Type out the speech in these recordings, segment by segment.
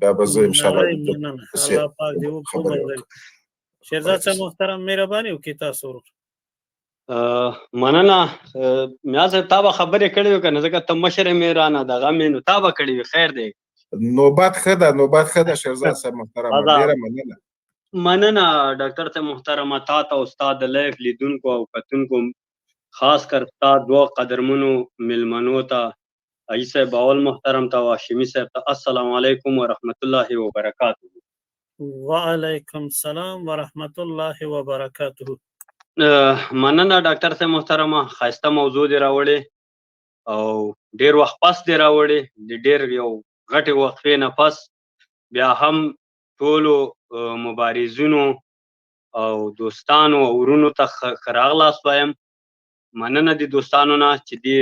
بیا به زه انشاءالله نړۍ مننه، داسې الله پاک دې خبرې وبخښي. وکړم. شیرزاد صاحب محترم مهرباني وکړئ تاسو ورور. مننه. میا صاحب تا به خبرې کړې وې که نه، ځکه ته مشر یې مې رانه دغه مې نو تا به کړې وي. خیر دی، نوبت ښه ده شیرزاد صاحب محترمه، ډېره مننه. مننه ډاکټر صاحب محترمه، تا ته او ستا د لایف لیدونکو او کتونکو، خاص کر ستا دوه قدرمنو مېلمنو ته، حاجي صاحب اول محترم ته او هاشمي صاحب ته، السلام علیکم ورحمت الله وبرکاته. وعلیکم السلام ورحمت الله وبرکاته. مننه ډاکټر صاحب محترمه، ښایسته موضوع دې راوړې او ډېر وخت پس دې راوړې، د ډېر یو غټې وقفې نه پس. بیا هم ټولو مبارزینو او دوستانو او ورونو ته ښه راغلاست وایم. مننه دې دوستانو نه چې دې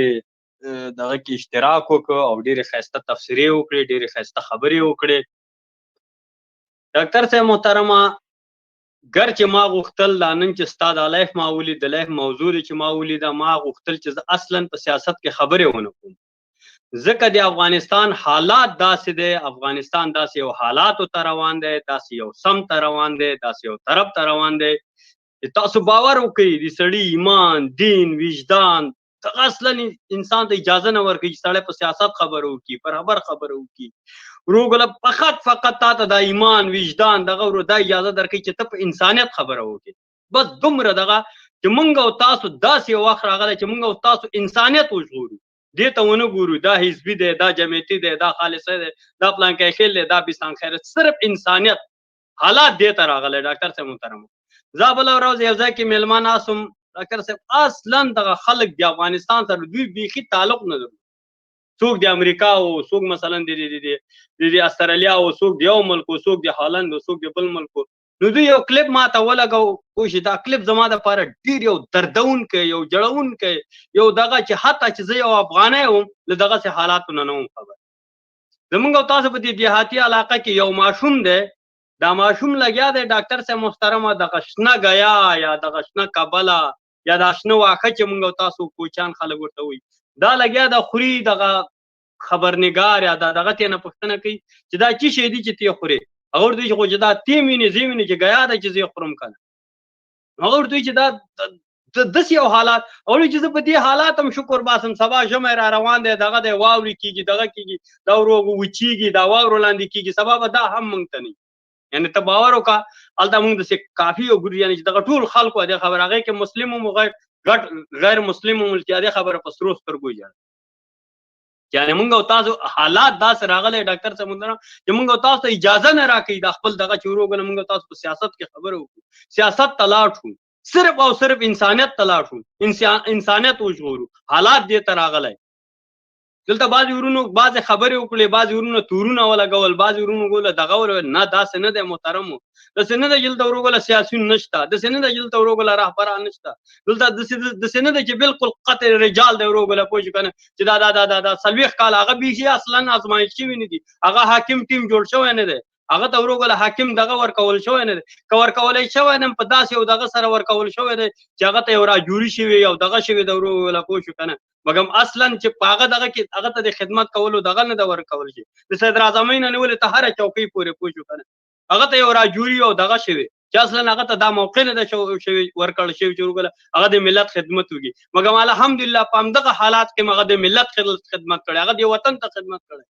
دغه کې اشتراک وکړ او ډېرې ښایسته تبصرې وکړې، ډېرې ښایسته خبرې وکړې. ډاکټر صاحب محترمه، ګر چې ما غوښتل دا نن چې ستا دا لایف ما ولید، د لایف موضوع دی چې ما ولیده، ما غوښتل چې زه اصلا په سیاست کې خبرې ونه کوم، ځکه د افغانستان حالات داسې دی، افغانستان داسې یو حالاتو ته روان دی، داسې یو سم ته روان دی، داسې یو طرف ته روان دی چې تاسو باور وکړئ د سړي ایمان، دین، وجدان دغه اصلا انسان ته اجازه نه ورکوي چې سړی په سیاست خبرې وکړي، په رهبر خبرې وکړي. وروګله فقط تا ته دا ایمان، وجدان دغه دا اجازه درکوي چې ته په انسانیت خبره وکړي. بس دومره دغه چې موږ او تاسو داسې یو وخت راغلی چې موږ او تاسو انسانیت وژغورو، دې ته ونه ګورو دا حزبي دی، دا جمعیتي دی، دا خالصه دی، دا پلانکی خیل دی، دا بیسان خیرت، صرف انسانیت حالات دې ته راغلی. ډاکټر صاحب محترم، زه بله ورځ یو ځای کې میلمه ناست وم، ډاکټر صاحب اصلا دغه خلک د افغانستان سره دوی بیخي تعلق نه درلود، څوک د امریکا او څوک مثلا د استرالیا او څوک د یو ملک او څوک د هالند او څوک د بل ملک. نو دوی یو کلیپ ما ته ولګو، پوه شې دا کلیپ زما دپاره ډېر یو دردونکی، یو جړونکی، یو دغه چې حتی چې زه یو افغانی وم له دغسې حالاتو نه وم خبر. زمونږ او تاسو په دې دیهاتي علاقه کې یو ماشوم دی، دا ماشوم لګیا دی ډاکټر صاحب محترمه دغه شنه ګیا یا دغه شنه کبله یا دا شنه واښه چې مونږ او تاسو کوچیان خلک ورته وایي، دا لګیا د خوري دغه خبرنګار یا دغه ترې نه پوښتنه کوي چې دا څه شی دي چې ته یې خورې؟ هغه ورته وایي چې دا ته یې وینې زه یې وینې چې ګیا دی چې زه یې خورم که نه. هغه ورته وایي چې دا داسې یو حالات، هغه وایي چې زه په دې حالات هم شکر باسم، سبا ژمی را روان دی، دغه دی واورې کېږي، دغه کېږي، دا ورو وچېږي، دا واورو لاندې کېږي، سبا به دا هم موږ ته نه وي. یعنې ته باور وکړه هلته موږ داسې کافي وګورو، یعنې چې دغه ټول خلکو دې خبره، هغې کې مسلم هم ګډ غیر مسلم هم چې دې خبره په سرو سترګو وژړل. یعنې موږ او تاسو حالات داسې راغلی ډاکټر صاحب محترم چې موږ او تاسو ته اجازه نه راکوي دا خپل دغه چې وروګله موږ او تاسو په سیاست کې خبره وکړو، سیاست ته لاړ شو، صرف او صرف انسانیت ته لاړ شو، انسانیت وژغورو. حالات دې ته راغلی. دلته بعضې ورونو بعضې خبرې وکړې، بعضې ورونو تورونه ولګول، بعضې ورونو ګوله دغه وویل. نه داسې نه دی محترمو، داسې نه دی چې دلته وروګله سیاسیون نشته، داسې نه دی چې دلته وروګله رهبران نشته، دلته داسې نه دی چې بالکل قطع رجال دی وروګله، پوه شو که نه، چې دا 40 کاله هغه بیخي اصلا ازمایښت شوي نه دي، هغه حاکم ټیم جوړ شوی نه دی، هغه ته وروګله حاکم دغه ورکول شوی نه دی. که ورکولی شوی نه په داسې یو دغه سره ورکول شوی دی چې هغه ته یو راجوري شوي او دغه شوي د وروګله، پوه شو که نه، مګم اصلا چې په هغه دغه کې هغه ته د خدمت کولو دغه نه ده ورکول شي، د صدراعظمۍ نه نیولې ته هره چوکۍ پورې، پوه شو که نه، هغه ته یو راجوري او دغه شوي چې اصلا هغه ته دا موقع نه ده شوي ورکړل شوي چې وروګله هغه د ملت خدمت وکړي. مګم الحمدلله په همدغه حالات کې هغه د ملت خدمت کړی، هغه د وطن ته خدمت کړی،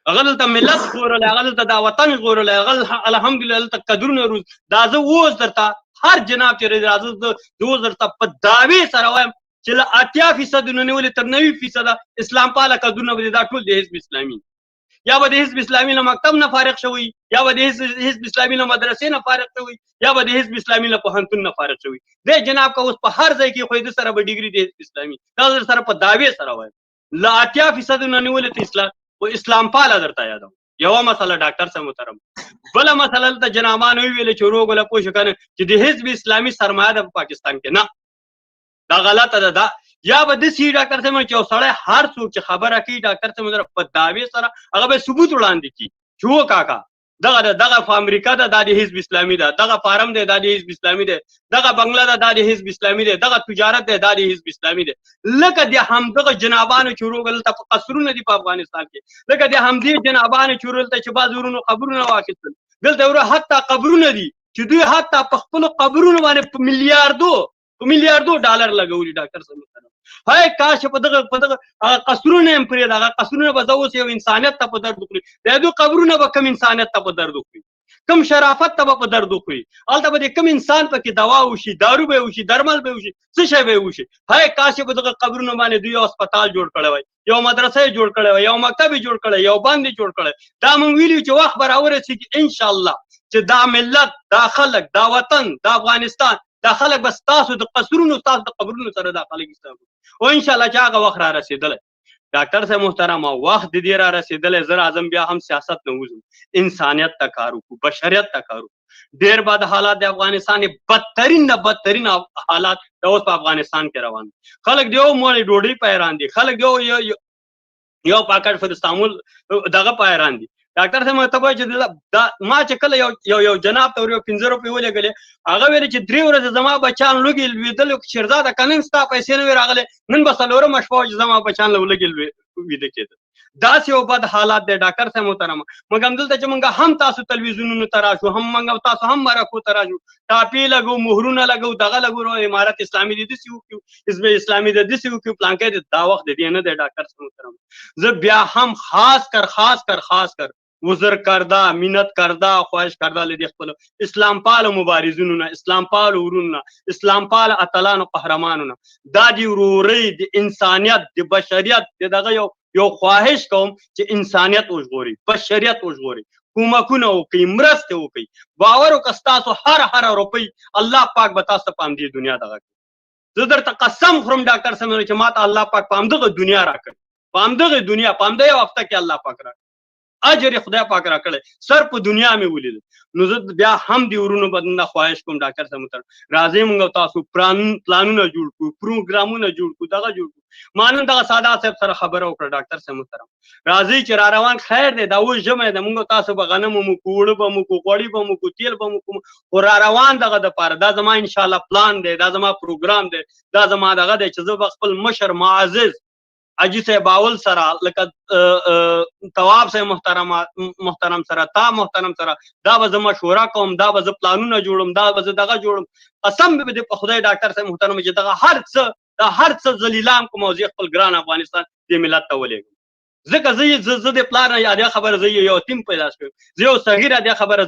هغه دلته ملت ژغورلی، هغه دلته دا وطن ژغورلی، هغه الحمدلله دلته قدرونه روز. دا زه اوس درته هر جناب چې راځه زه اوس درته په دعوې سره وایم چې له 80% نه نیولې تر 90% اسلام پاله قدرونه به دا ټول د حزب اسلامي، یا به د حزب اسلامي له مکتب نه فارغ شوی، یا به د حزب اسلامي له مدرسې نه فارغ شوی، یا به د حزب اسلامي له پوهنتون نه فارغ شوی. دی جناب که اوس په هر ځای کې خو د سره به ډیګري د حزب اسلامي، دا سره په دعوې سره وایم له 80% نه نیولې ته اسلام پاله درته یادوم. یوه مسله ډاکټر صاحب محترم. بله مسله دلته جنابانو وویلې چې وروګله پوه شو که نه چې د حزب اسلامي سرمایه ده په پاکستان کې. نه، دا غلطه ده. دا یا به داسې ډاکټر صاحب چې یو سړی هر څوک چې خبره کوي ډاکټر صاحب په دعوې سره هغه به ثبوت وړاندې کړي چې و کاکا دغه په امریکا ده دا د حزب اسلامي ده، دغه فارم دی دا د حزب اسلامي دی، دغه بنگله ده دا د حزب اسلامي دی، دغه تجارت دی دا د حزب اسلامي دی. لکه د همدغه جنابانو چې ورو دلته په قصرونه دي په افغانستان کې، لکه د همدې جنابانو چې ورو دلته چې بعض ورونو قبرونه واخیستل، دلته ورو حتی قبرونه دي چې دوی حتی په خپلو قبرونو باندې په میلیاردو ډالر لګولي. ډاکټر صاحب هاي کاش په دغه قصرونه هم پرې دغه قصرونه به اوس یو انسانیت ته په درد وکړي، د دوی قبرونه به کم انسانیت ته په درد وکړي، کم شرافت ته په درد وکړي، هلته به د کم انسان پکې دوا وشي، دارو به وشي، درمل به وشي، څه شی به وشي. هاي کاش په دغه قبرونو باندې دوی یو هسپتال جوړ کړی وای، یو مدرسه جوړ کړی وای، یو مکتب جوړ کړی، یو بند جوړ کړی. دا مونږ ویلي چې وخت به راورسېږي ان شاء الله چې دا ملت، دا خلک، دا وطن، دا افغانستان، دا خلک بس تاسو د قصرونو تاسو د قبرونو سره دا خلک ایستاږي او ان شاء الله چې هغه وخت را رسېدلی. ډاکټر صاحب محترم وخت د دې را رسېدلی، زه راځم بیا هم سیاست نه وځم، انسانیت ته کار وکړو، بشریت ته کار وکړو. ډېر بد حالات د افغانستان بدترین نه بدترین حالات د اوس په افغانستان کې روان دي. خلک د یو موړې ډوډۍ په حیران دي، خلک د یو پاکټ فرستامول دغه په حیران دي. ډاکټر صاحب ته وایي چې ما چې کله یو جناب ته یو 15 روپۍ ولېږلې، هغه ویلې چې 3 ورځې زما بچیان لوږې لوېدل، شیرزاده که نن ستا پیسې نه وې راغلې، نن به 4مه شپه وه چې زما بچیان لوږې ویده کېدل. داسې یو بد حالات دی ډاکټر صاحب محترمه. موږ همدلته چې موږ هم تاسو تلویزیونونو ته راشو، هم موږ تاسو هم مرکو ته راشو، ټاپې لګو، مهرونه لګو، دغه لګو، امارت اسلامي دې داسې وکړو، حزب اسلامي دې داسې وکړو، پلانکی دې. دا وخت د دې نه دی ډاکټر صاحب محترمه. زه بیا هم خاص کر وزر کرده، مینت کرده، خواهش کرده له دې خپلو اسلام پالو مبارزینو نه، اسلام پالو ورونو نه، اسلام پال اتلانو قهرمانو نه، دا د ورورۍ، د انسانیت، د بشریت د دغه یو خواهش کوم چې انسانیت وژغوري، بشریت وژغوري، کومکونه وکړي، مرستې وکړي. باور وکړه ستاسو هر روپۍ الله پاک به تاسو ته په همدې دنیا دغه کړي. زه درته قسم خورم ډاکټر صاحب چې ما ته الله پاک په همدغه دنیا راکړي، په همدغه دنیا، په همدې یو هفته کې الله پاک راکړي، اجر خدای پاک را کړی، سر په دنیا مې ولید. نو زه بیا هم د ورونو بدن خواهش کوم ډاکټر صاحب محترم، راځئ موږ تاسو پلانونه جوړ کړو، پروګرامونه جوړ کړو، دغه جوړ کړو. ما نن دغه سادات صاحب سره خبره وکړه ډاکټر صاحب محترم، راځئ چې را روان خیر دی، دا اوس ژمی دی، موږ تاسو به غنم وموکو، اوړه به موکو، غوړي به موکو، تیل به موکو، خو را روان دغه دپاره دا زما انشاءالله پلان دی، دا زما پروګرام دی، دا زما دغه دی چې زه به خپل مشر معزز حاجي صاحب باول سره، لکه تواب صاحب محترم سره، تا محترم سره، دا به زه مشوره کوم، دا به زه پلانونه جوړم، دا به زه دغه جوړم. قسم به دې په خدای ډاکټر صاحب محترم چې دغه هر څه زه لیلام کوم او زه خپل ګران افغانستان دې ملت ته ولېږم. ځکه زه د پلار نه یادې خبره، زه یو یتیم پیدا شوی، زه یو صغیر یادې خبره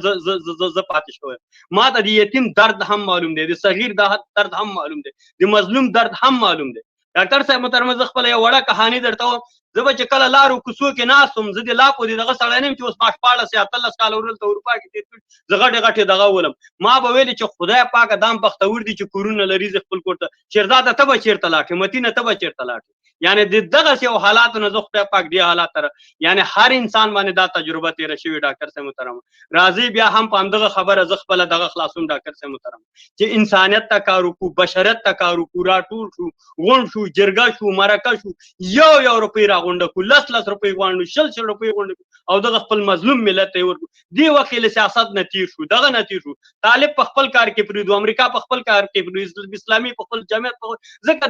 زه پاتې شوی. ما ته د یتیم درد هم معلوم دی، د صغیر درد هم معلوم دی، د مظلوم درد هم معلوم دی. ډاکټر صاحب محترم زه خپله یو وړه کهاني درته وایم، زه به چې کله لارو کوڅو کې ناست وم، زه د لاپو د دغه سړی نه یم چې اوس ما 14 یا 13 کاله ورلته اروپا کې تېر کړي، زه غټې دغه ولم. ما به ویلې چې خدای پاکه دام بختور دي چې کورونه لري، زه خپل کور ته شیرزاده ته به چېرته لاړې، متینه ته به چېرته لاړې. یعنې د دغسې یو حالاتو نه زه خدای پاک دې حالات ته، یعنې هر انسان باندې دا تجربه تېره شوې. ډاکټر صاحب محترم راځئ بیا هم په همدغه خبره زه خپله دغه خلاصوم ډاکټر صاحب محترم، چې انسانیت ته کار وکړو، بشریت ته کار وکړو، راټول شو، غونډ شو، جرګه شو، مرکه شو، یو روپۍ راغونډه کړو، 10 روپۍ غونډو، 100 روپۍ غونډه کړو او دغه خپل مظلوم ملت ته یې ورکړو. دې وخت له سیاست نه تېر شو، دغه نه تېر شو، طالب په خپل کار کې پرېږدو، امریکا په خپل کار کې پرېږدو، اسلامي په خپل جمعیت په خپل، ځکه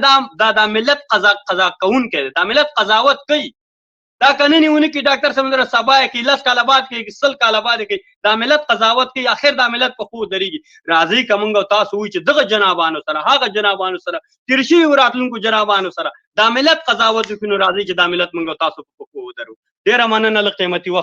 دا ملت قضا کوونکی دی، دا ملت قضاوت کوي. دا که نن یې ونه کړي ډاکټر صاحب محترم، سبا یې کوي، 10 کاله بعد کوي، 100 کاله بعد کوي، دا ملت قضاوت کوي، اخر دا ملت په خو درېږي. راځئ که موږ او تاسو وایو چې دغه جنابانو سره، هغه جنابانو سره، تېر شوي راتلونکو جنابانو سره دا ملت قضاوت وکړي، نو راځئ چې دا ملت موږ او تاسو په پښو ودرو. ډېره مننه له قیمتي وخت